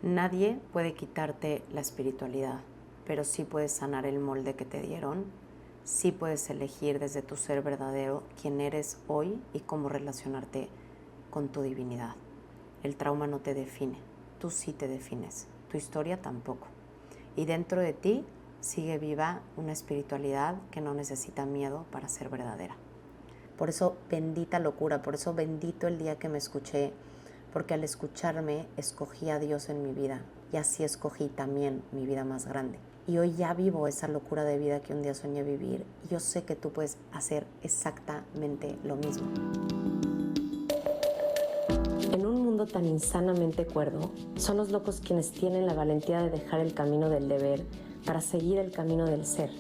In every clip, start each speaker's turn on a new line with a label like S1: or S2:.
S1: Nadie puede quitarte la espiritualidad, pero sí puedes sanar el molde que te dieron, sí puedes elegir desde tu ser verdadero quién eres hoy y cómo relacionarte con tu divinidad. El trauma no te define, tú sí te defines, tu historia tampoco. Y dentro de ti sigue viva una espiritualidad que no necesita miedo para ser verdadera. Por eso bendita locura, por eso bendito el día que me escuché, porque al escucharme escogí a Dios en mi vida y así escogí también mi vida más grande. Y hoy ya vivo esa locura de vida que un día soñé vivir y yo sé que tú puedes hacer exactamente lo mismo.
S2: En un mundo tan insanamente cuerdo, son los locos quienes tienen la valentía de dejar el camino del deber para seguir el camino del ser.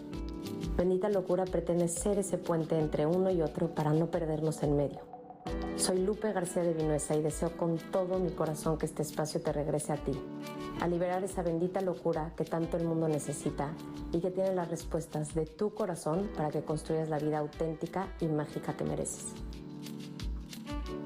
S2: Bendita locura pretende ser ese puente entre uno y otro para no perdernos en medio. Soy Lupe García de Vinuesa y deseo con todo mi corazón que este espacio te regrese a ti, a liberar esa bendita locura que tanto el mundo necesita y que tiene las respuestas de tu corazón para que construyas la vida auténtica y mágica que mereces.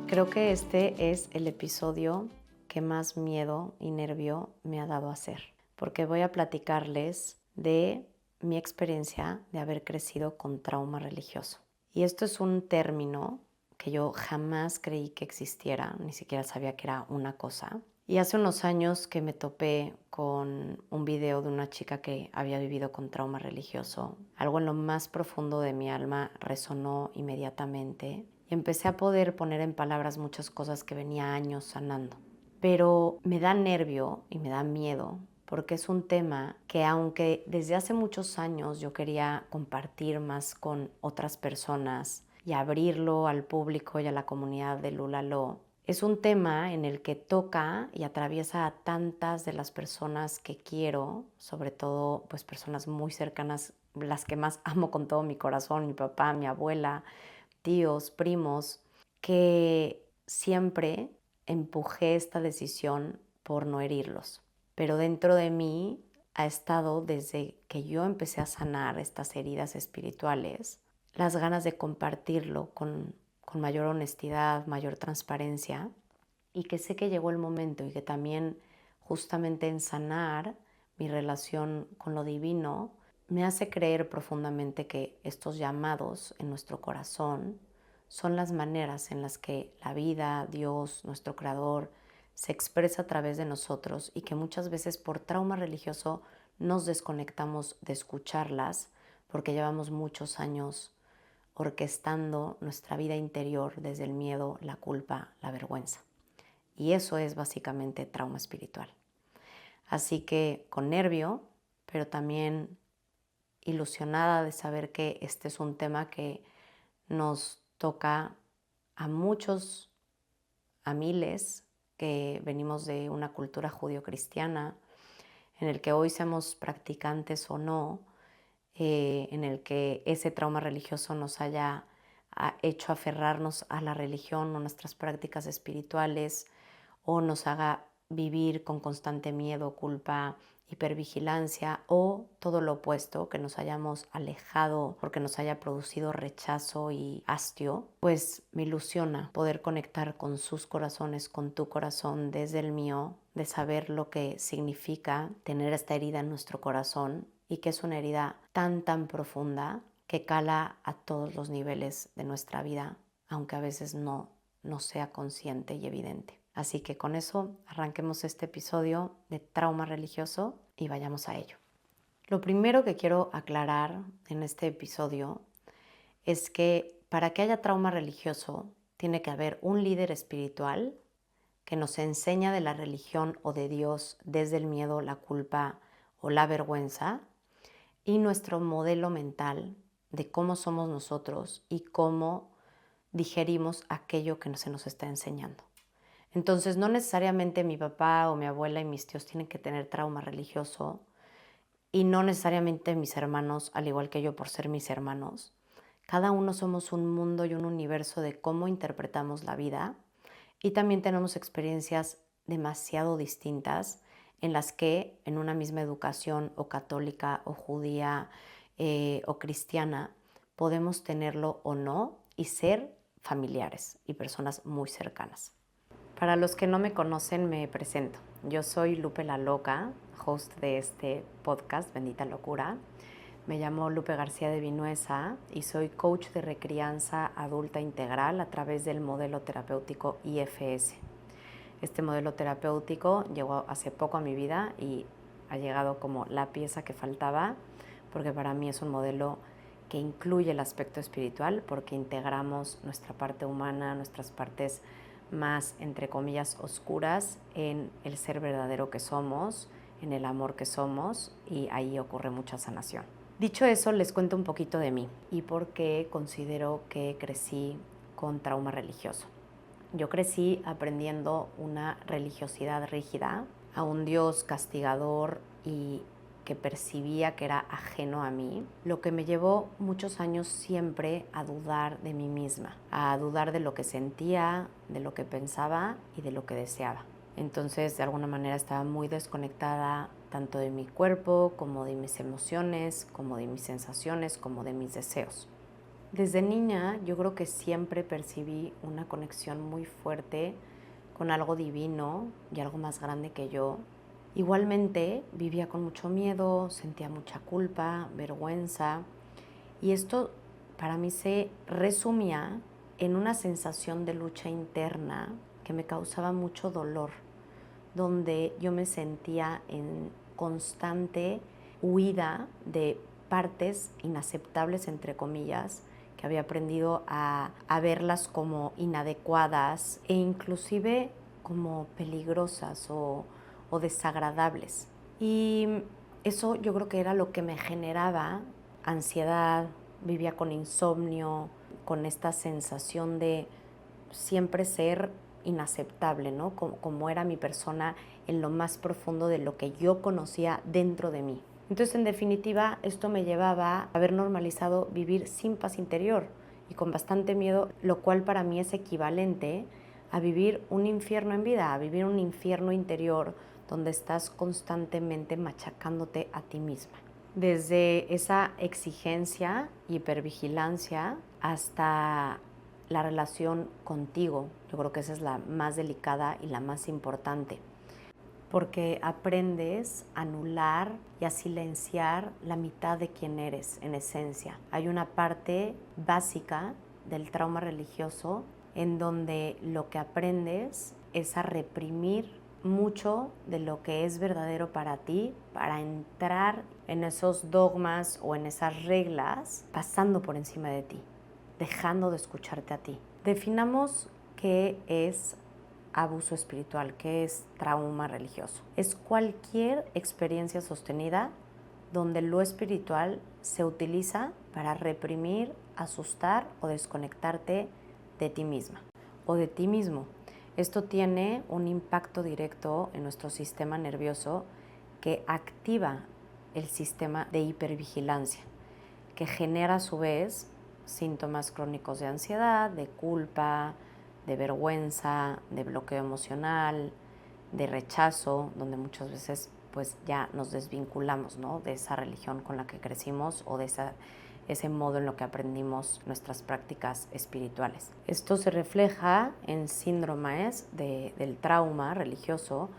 S1: Creo que este es el episodio que más miedo y nervio me ha dado hacer, porque voy a platicarles de mi experiencia de haber crecido con trauma religioso. Y esto es un término que yo jamás creí que existiera, ni siquiera sabía que era una cosa. Y hace unos años que me topé con un video de una chica que había vivido con trauma religioso, algo en lo más profundo de mi alma resonó inmediatamente y empecé a poder poner en palabras muchas cosas que venía años sanando. Pero me da nervio y me da miedo porque es un tema que, aunque desde hace muchos años yo quería compartir más con otras personas y abrirlo al público y a la comunidad de Lulalo, es un tema en el que toca y atraviesa a tantas de las personas que quiero, sobre todo pues personas muy cercanas, las que más amo con todo mi corazón, mi papá, mi abuela, tíos, primos, que siempre empujé esta decisión por no herirlos. Pero dentro de mí ha estado, desde que yo empecé a sanar estas heridas espirituales, las ganas de compartirlo con mayor honestidad, mayor transparencia, y que sé que llegó el momento y que también justamente en sanar mi relación con lo divino me hace creer profundamente que estos llamados en nuestro corazón son las maneras en las que la vida, Dios, nuestro Creador, se expresa a través de nosotros y que muchas veces por trauma religioso nos desconectamos de escucharlas porque llevamos muchos años orquestando nuestra vida interior desde el miedo, la culpa, la vergüenza. Y eso es básicamente trauma espiritual. Así que con nervio, pero también ilusionada de saber que este es un tema que nos toca a muchos, a miles, que venimos de una cultura judio-cristiana, en el que hoy seamos practicantes o no, en el que ese trauma religioso nos haya hecho aferrarnos a la religión o nuestras prácticas espirituales, o nos haga vivir con constante miedo, culpa, hipervigilancia, o todo lo opuesto, que nos hayamos alejado porque nos haya producido rechazo y hastio. Pues me ilusiona poder conectar con sus corazones, con tu corazón desde el mío, de saber lo que significa tener esta herida en nuestro corazón y que es una herida tan profunda que cala a todos los niveles de nuestra vida, aunque a veces no sea consciente y evidente. Así que con eso arranquemos este episodio de trauma religioso y vayamos a ello. Lo primero que quiero aclarar en este episodio es que para que haya trauma religioso tiene que haber un líder espiritual que nos enseña de la religión o de Dios desde el miedo, la culpa o la vergüenza, y nuestro modelo mental de cómo somos nosotros y cómo digerimos aquello que se nos está enseñando. Entonces, no necesariamente mi papá o mi abuela y mis tíos tienen que tener trauma religioso, y no necesariamente mis hermanos, al igual que yo por ser mis hermanos. Cada uno somos un mundo y un universo de cómo interpretamos la vida, y también tenemos experiencias demasiado distintas en las que en una misma educación o católica o judía o cristiana podemos tenerlo o no y ser familiares y personas muy cercanas. Para los que no me conocen, me presento. Yo soy Lupe la Loca, host de este podcast, Bendita Locura. Me llamo Lupe García de Vinuesa y soy coach de recrianza adulta integral a través del modelo terapéutico IFS. Este modelo terapéutico llegó hace poco a mi vida y ha llegado como la pieza que faltaba, porque para mí es un modelo que incluye el aspecto espiritual, porque integramos nuestra parte humana, nuestras partes más, entre comillas, oscuras en el ser verdadero que somos, en el amor que somos, y ahí ocurre mucha sanación. Dicho eso, les cuento un poquito de mí y por qué considero que crecí con trauma religioso. Yo crecí aprendiendo una religiosidad rígida, a un Dios castigador y que percibía que era ajeno a mí, lo que me llevó muchos años siempre a dudar de mí misma, a dudar de lo que sentía, de lo que pensaba y de lo que deseaba. Entonces, de alguna manera estaba muy desconectada tanto de mi cuerpo, como de mis emociones, como de mis sensaciones, como de mis deseos. Desde niña yo creo que siempre percibí una conexión muy fuerte con algo divino y algo más grande que yo. Igualmente vivía con mucho miedo, sentía mucha culpa, vergüenza, y esto para mí se resumía en una sensación de lucha interna que me causaba mucho dolor, donde yo me sentía en constante huida de partes inaceptables, entre comillas, que había aprendido a verlas como inadecuadas e inclusive como peligrosas o desagradables. Y eso yo creo que era lo que me generaba ansiedad, vivía con insomnio, con esta sensación de siempre ser inaceptable, ¿no? Como era mi persona en lo más profundo de lo que yo conocía dentro de mí. Entonces, en definitiva, esto me llevaba a haber normalizado vivir sin paz interior y con bastante miedo, lo cual para mí es equivalente a vivir un infierno en vida, a vivir un infierno interior donde estás constantemente machacándote a ti misma. Desde esa exigencia, hipervigilancia, hasta la relación contigo. Yo creo que esa es la más delicada y la más importante, porque aprendes a anular y a silenciar la mitad de quién eres en esencia. Hay una parte básica del trauma religioso en donde lo que aprendes es a reprimir mucho de lo que es verdadero para ti, para entrar en esos dogmas o en esas reglas, pasando por encima de ti, dejando de escucharte a ti. Definamos qué es abuso espiritual, qué es trauma religioso. Es cualquier experiencia sostenida donde lo espiritual se utiliza para reprimir, asustar o desconectarte de ti misma o de ti mismo. Esto tiene un impacto directo en nuestro sistema nervioso que activa el sistema de hipervigilancia, que genera a su vez síntomas crónicos de ansiedad, de culpa, de vergüenza, de bloqueo emocional, de rechazo, donde muchas veces pues ya nos desvinculamos, ¿no?, de esa religión con la que crecimos o de ese modo en lo que aprendimos nuestras prácticas espirituales. Esto se refleja en síndromes del trauma religioso,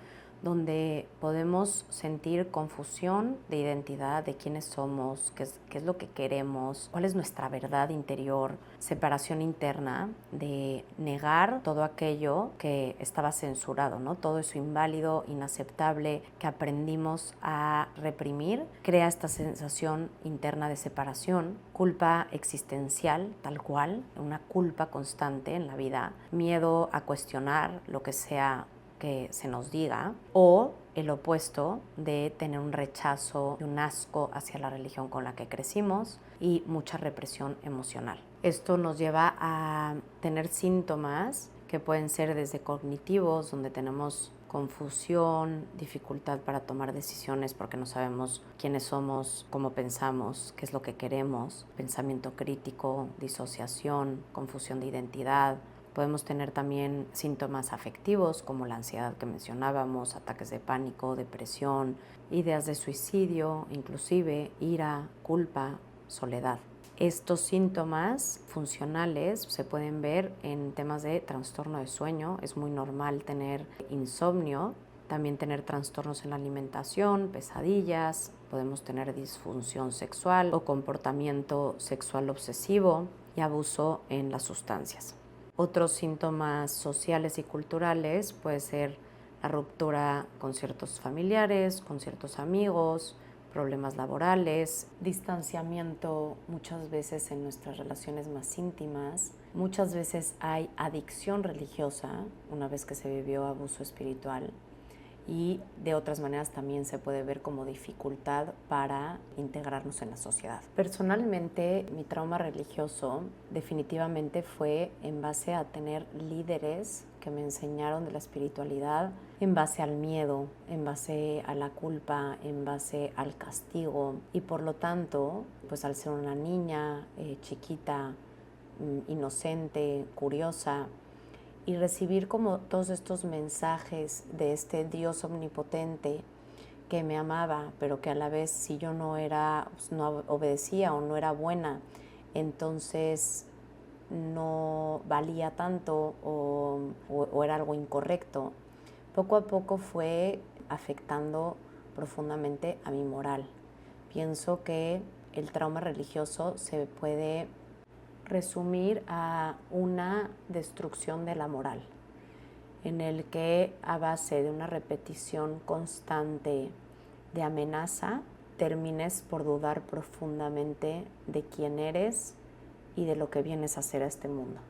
S1: donde podemos sentir confusión de identidad, de quiénes somos, qué es lo que queremos, cuál es nuestra verdad interior, separación interna, de negar todo aquello que estaba censurado, ¿no? Todo eso inválido, inaceptable, que aprendimos a reprimir, crea esta sensación interna de separación, culpa existencial, tal cual, una culpa constante en la vida, miedo a cuestionar lo que sea que se nos diga, o el opuesto de tener un rechazo y un asco hacia la religión con la que crecimos y mucha represión emocional. Esto nos lleva a tener síntomas que pueden ser desde cognitivos, donde tenemos confusión, dificultad para tomar decisiones porque no sabemos quiénes somos, cómo pensamos, qué es lo que queremos, pensamiento crítico, disociación, confusión de identidad. Podemos tener también síntomas afectivos como la ansiedad que mencionábamos, ataques de pánico, depresión, ideas de suicidio, inclusive ira, culpa, soledad. Estos síntomas funcionales se pueden ver en temas de trastorno de sueño. Es muy normal tener insomnio, también tener trastornos en la alimentación, pesadillas, podemos tener disfunción sexual o comportamiento sexual obsesivo y abuso en las sustancias. Otros síntomas sociales y culturales puede ser la ruptura con ciertos familiares, con ciertos amigos, problemas laborales, distanciamiento muchas veces en nuestras relaciones más íntimas. Muchas veces hay adicción religiosa una vez que se vivió abuso espiritual y de otras maneras también se puede ver como dificultad para integrarnos en la sociedad. Personalmente, mi trauma religioso definitivamente fue en base a tener líderes que me enseñaron de la espiritualidad en base al miedo, en base a la culpa, en base al castigo y por lo tanto, pues al ser una niña chiquita, inocente, curiosa, y recibir como todos estos mensajes de este Dios omnipotente que me amaba, pero que a la vez si yo no era, pues no obedecía o no era buena, entonces no valía tanto o era algo incorrecto, poco a poco fue afectando profundamente a mi moral. Pienso que el trauma religioso se puede resumir a una destrucción de la moral, en el que a base de una repetición constante de amenaza, termines por dudar profundamente de quién eres y de lo que vienes a hacer a este mundo.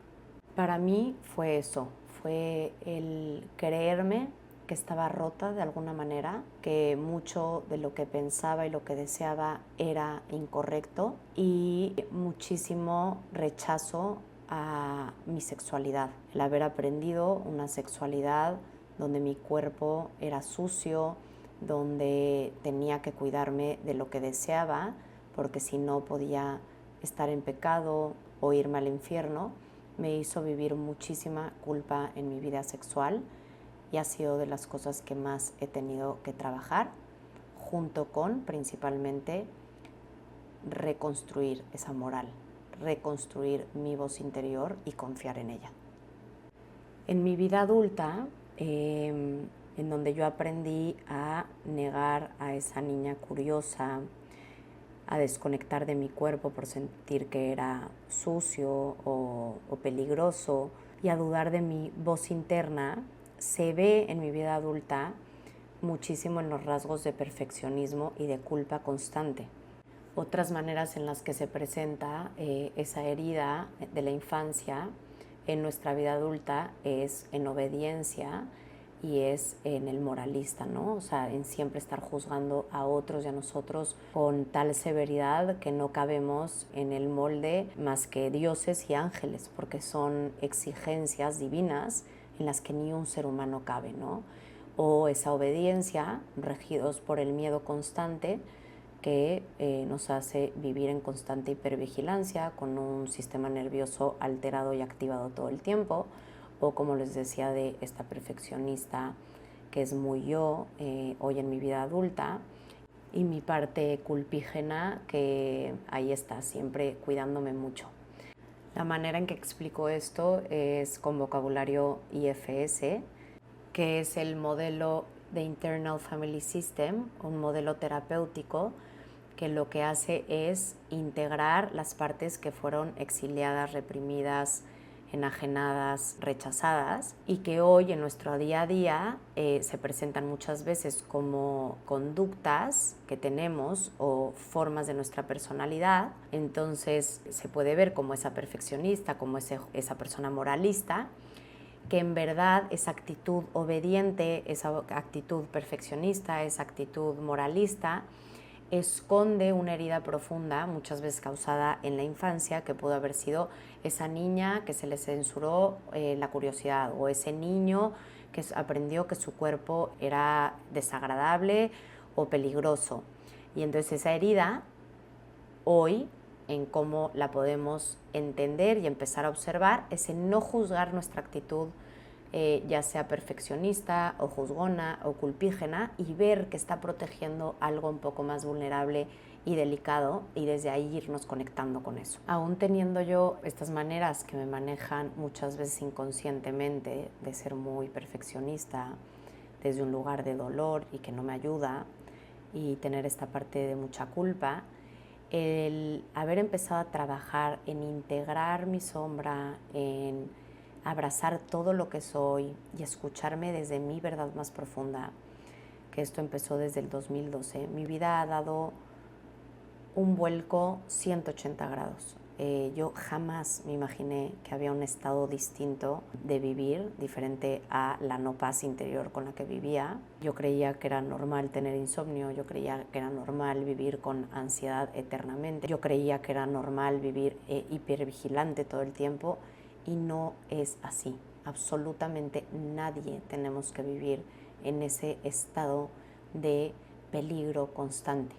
S1: Para mí fue eso, fue el creerme que estaba rota de alguna manera, que mucho de lo que pensaba y lo que deseaba era incorrecto y muchísimo rechazo a mi sexualidad. El haber aprendido una sexualidad donde mi cuerpo era sucio, donde tenía que cuidarme de lo que deseaba, porque si no podía estar en pecado o irme al infierno, me hizo vivir muchísima culpa en mi vida sexual y ha sido de las cosas que más he tenido que trabajar, junto con principalmente reconstruir esa moral, reconstruir mi voz interior y confiar en ella. En mi vida adulta, en donde yo aprendí a negar a esa niña curiosa, a desconectar de mi cuerpo por sentir que era sucio o peligroso y a dudar de mi voz interna, se ve en mi vida adulta muchísimo en los rasgos de perfeccionismo y de culpa constante. Otras maneras en las que se presenta esa herida de la infancia en nuestra vida adulta es en obediencia y es en el moralista, ¿no? O sea, en siempre estar juzgando a otros y a nosotros con tal severidad que no cabemos en el molde más que dioses y ángeles, porque son exigencias divinas en las que ni un ser humano cabe, ¿no? O esa obediencia, regidos por el miedo constante, que nos hace vivir en constante hipervigilancia, con un sistema nervioso alterado y activado todo el tiempo, o como les decía, de esta perfeccionista que es muy yo hoy en mi vida adulta, y mi parte culpígena que ahí está, siempre cuidándome mucho. La manera en que explico esto es con vocabulario IFS, que es el modelo de Internal Family System, un modelo terapéutico que lo que hace es integrar las partes que fueron exiliadas, reprimidas, enajenadas, rechazadas y que hoy en nuestro día a día se presentan muchas veces como conductas que tenemos o formas de nuestra personalidad. Entonces se puede ver como esa perfeccionista, como esa persona moralista, que en verdad esa actitud obediente, esa actitud perfeccionista, esa actitud moralista, esconde una herida profunda, muchas veces causada en la infancia, que pudo haber sido esa niña que se le censuró la curiosidad, o ese niño que aprendió que su cuerpo era desagradable o peligroso. Y entonces esa herida, hoy, en cómo la podemos entender y empezar a observar, es en no juzgar nuestra actitud, ya sea perfeccionista o juzgona o culpígena, y ver que está protegiendo algo un poco más vulnerable y delicado, y desde ahí irnos conectando con eso. Aún teniendo yo estas maneras que me manejan muchas veces inconscientemente de ser muy perfeccionista, desde un lugar de dolor y que no me ayuda, y tener esta parte de mucha culpa, el haber empezado a trabajar en integrar mi sombra, en abrazar todo lo que soy y escucharme desde mi verdad más profunda, que esto empezó desde el 2012, mi vida ha dado un vuelco 180 grados. Yo jamás me imaginé que había un estado distinto de vivir, diferente a la no paz interior con la que vivía. Yo creía que era normal tener insomnio, yo creía que era normal vivir con ansiedad eternamente, yo creía que era normal vivir hipervigilante todo el tiempo, y no es así. Absolutamente nadie tenemos que vivir en ese estado de peligro constante.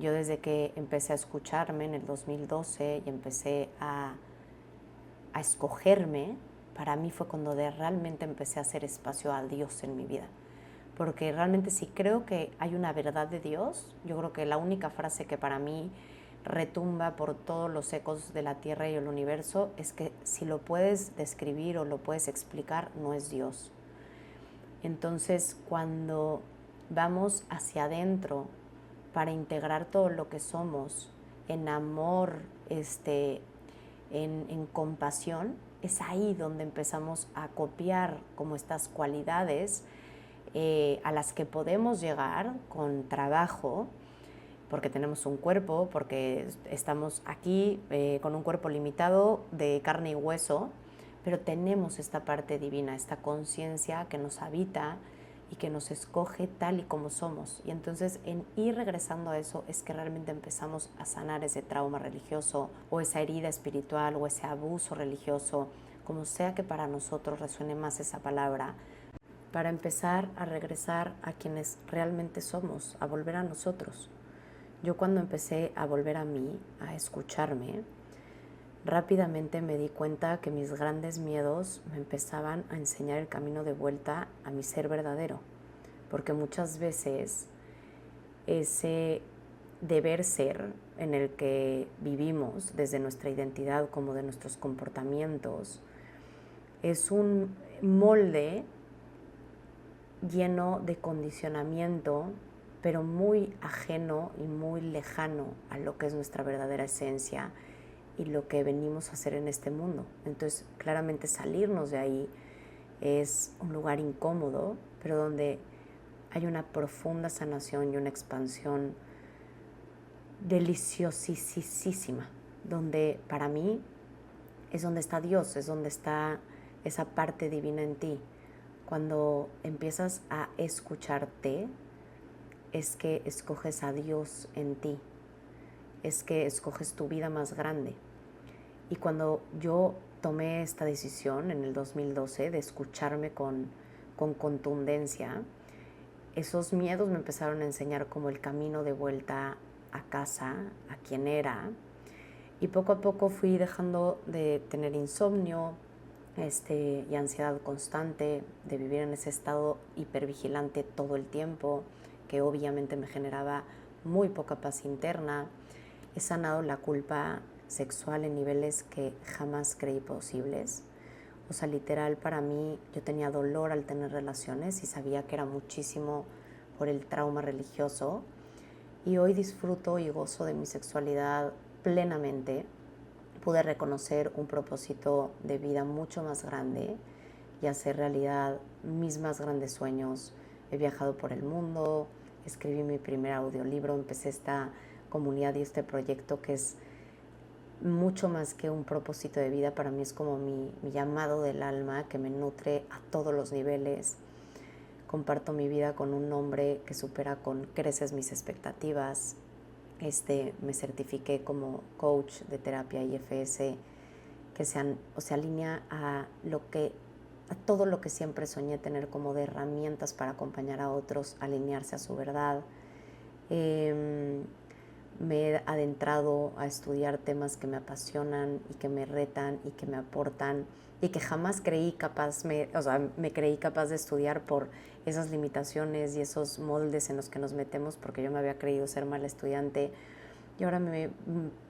S1: Yo desde que empecé a escucharme en el 2012 y empecé a escogerme, para mí fue cuando realmente empecé a hacer espacio a Dios en mi vida. Porque realmente si creo que hay una verdad de Dios, yo creo que la única frase que para mí retumba por todos los ecos de la tierra y el universo es que si lo puedes describir o lo puedes explicar, no es Dios. Entonces, cuando vamos hacia adentro para integrar todo lo que somos en amor, en compasión, es ahí donde empezamos a copiar como estas cualidades a las que podemos llegar con trabajo, porque tenemos un cuerpo, porque estamos aquí con un cuerpo limitado de carne y hueso, pero tenemos esta parte divina, esta conciencia que nos habita y que nos escoge tal y como somos. Y entonces en ir regresando a eso es que realmente empezamos a sanar ese trauma religioso o esa herida espiritual o ese abuso religioso, como sea que para nosotros resuene más esa palabra, para empezar a regresar a quienes realmente somos, a volver a nosotros. Yo cuando empecé a volver a mí, a escucharme, rápidamente me di cuenta que mis grandes miedos me empezaban a enseñar el camino de vuelta a mi ser verdadero, porque muchas veces ese deber ser en el que vivimos desde nuestra identidad como de nuestros comportamientos es un molde lleno de condicionamiento, pero muy ajeno y muy lejano a lo que es nuestra verdadera esencia y lo que venimos a hacer en este mundo. Entonces, claramente salirnos de ahí es un lugar incómodo, pero donde hay una profunda sanación y una expansión deliciosísima, donde para mí es donde está Dios, es donde está esa parte divina en ti. Cuando empiezas a escucharte, es que escoges a Dios en ti, es que escoges tu vida más grande. Y cuando yo tomé esta decisión en el 2012 de escucharme con contundencia, esos miedos me empezaron a enseñar como el camino de vuelta a casa, a quien era. Y poco a poco fui dejando de tener insomnio y ansiedad constante, de vivir en ese estado hipervigilante todo el tiempo, que obviamente me generaba muy poca paz interna. He sanado la culpa sexual en niveles que jamás creí posibles. O sea, literal, para mí, yo tenía dolor al tener relaciones y sabía que era muchísimo por el trauma religioso. Y hoy disfruto y gozo de mi sexualidad plenamente. Pude reconocer un propósito de vida mucho más grande y hacer realidad mis más grandes sueños. He viajado por el mundo, escribí mi primer audiolibro, empecé esta comunidad y este proyecto que es mucho más que un propósito de vida. Para mí es como mi llamado del alma que me nutre a todos los niveles. Comparto mi vida con un hombre que supera con creces mis expectativas. Me certifiqué como coach de terapia IFS, que se alinea a todo lo que siempre soñé tener como de herramientas para acompañar a otros a alinearse a su verdad. Me he adentrado a estudiar temas que me apasionan y que me retan y que me aportan y que jamás me creí capaz de estudiar por esas limitaciones y esos moldes en los que nos metemos, porque yo me había creído ser mala estudiante. Y ahora me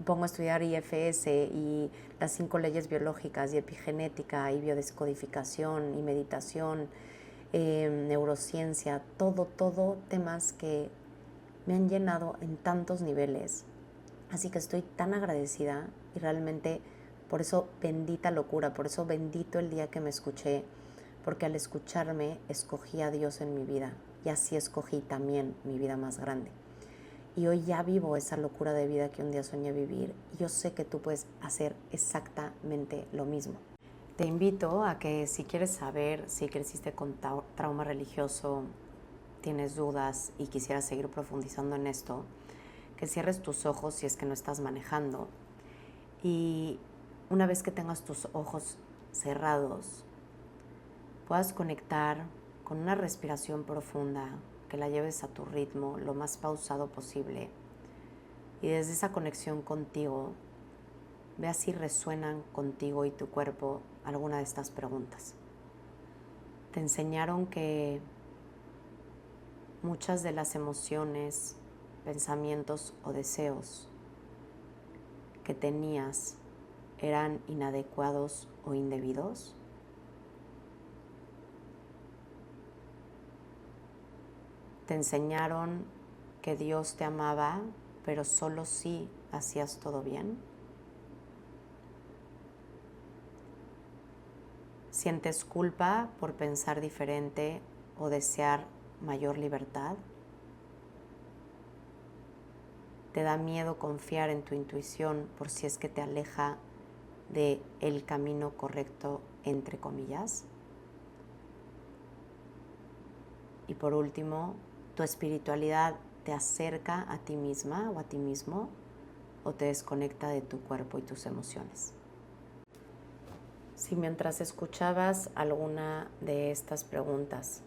S1: pongo a estudiar IFS y las 5 leyes biológicas y epigenética y biodescodificación y meditación, neurociencia, todo temas que me han llenado en tantos niveles. Así que estoy tan agradecida y realmente por eso bendita locura, por eso bendito el día que me escuché, porque al escucharme escogí a Dios en mi vida y así escogí también mi vida más grande. Y hoy ya vivo esa locura de vida que un día soñé vivir y yo sé que tú puedes hacer exactamente lo mismo. Te invito a que si quieres saber si creciste con trauma religioso, tienes dudas y quisieras seguir profundizando en esto, que cierres tus ojos si es que no estás manejando y una vez que tengas tus ojos cerrados, puedas conectar con una respiración profunda, que la lleves a tu ritmo lo más pausado posible y desde esa conexión contigo, vea si resuenan contigo y tu cuerpo alguna de estas preguntas. Te enseñaron que muchas de las emociones, pensamientos o deseos que tenías eran inadecuados o indebidos. Te enseñaron que Dios te amaba, pero solo si hacías todo bien. ¿Sientes culpa por pensar diferente o desear mayor libertad? ¿Te da miedo confiar en tu intuición por si es que te aleja del camino correcto, entre comillas? Y por último, ¿tu espiritualidad te acerca a ti misma o a ti mismo o te desconecta de tu cuerpo y tus emociones? Si mientras escuchabas alguna de estas preguntas,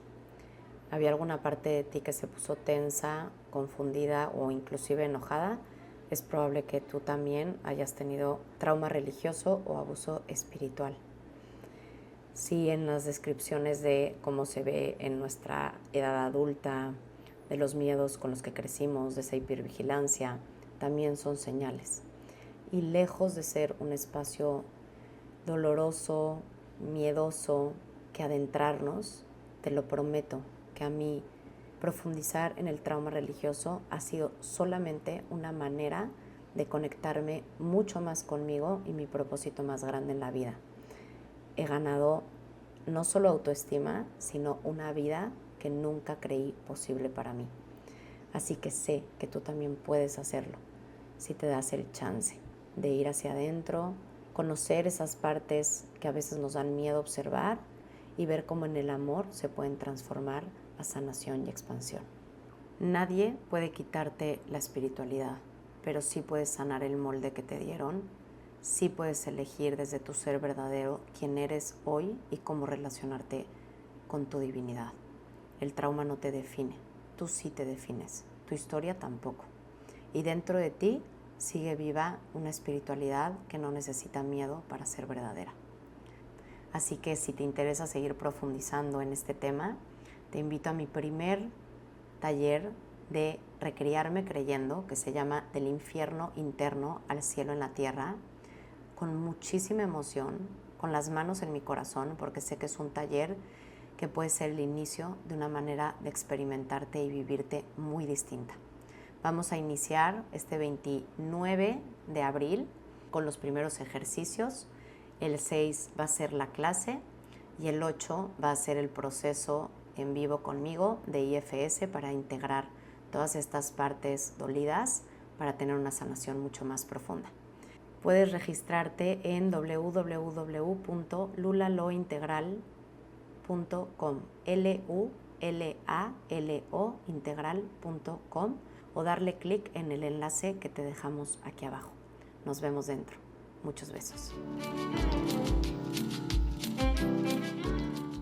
S1: había alguna parte de ti que se puso tensa, confundida o inclusive enojada, es probable que tú también hayas tenido trauma religioso o abuso espiritual. Si en las descripciones de cómo se ve en nuestra edad adulta, de los miedos con los que crecimos, de esa hipervigilancia, también son señales. Y lejos de ser un espacio doloroso, miedoso, que adentrarnos, te lo prometo, que a mí profundizar en el trauma religioso ha sido solamente una manera de conectarme mucho más conmigo y mi propósito más grande en la vida. He ganado no solo autoestima, sino una vida que nunca creí posible para mí. Así que sé que tú también puedes hacerlo si te das el chance de ir hacia adentro, conocer esas partes que a veces nos dan miedo observar y ver cómo en el amor se pueden transformar a sanación y expansión. Nadie puede quitarte la espiritualidad, pero sí puedes sanar el molde que te dieron, sí puedes elegir desde tu ser verdadero quién eres hoy y cómo relacionarte con tu divinidad. El trauma no te define, tú sí te defines, tu historia tampoco. Y dentro de ti sigue viva una espiritualidad que no necesita miedo para ser verdadera. Así que si te interesa seguir profundizando en este tema, te invito a mi primer taller de Recriarme Creyendo, que se llama Del infierno interno al cielo en la tierra, con muchísima emoción, con las manos en mi corazón, porque sé que es un taller que puede ser el inicio de una manera de experimentarte y vivirte muy distinta. Vamos a iniciar este 29 de abril con los primeros ejercicios. El 6 va a ser la clase y el 8 va a ser el proceso en vivo conmigo de IFS para integrar todas estas partes dolidas para tener una sanación mucho más profunda. Puedes registrarte en www.lulalointegral.com, LULALO-integral.com, o darle clic en el enlace que te dejamos aquí abajo. Nos vemos dentro. Muchos besos.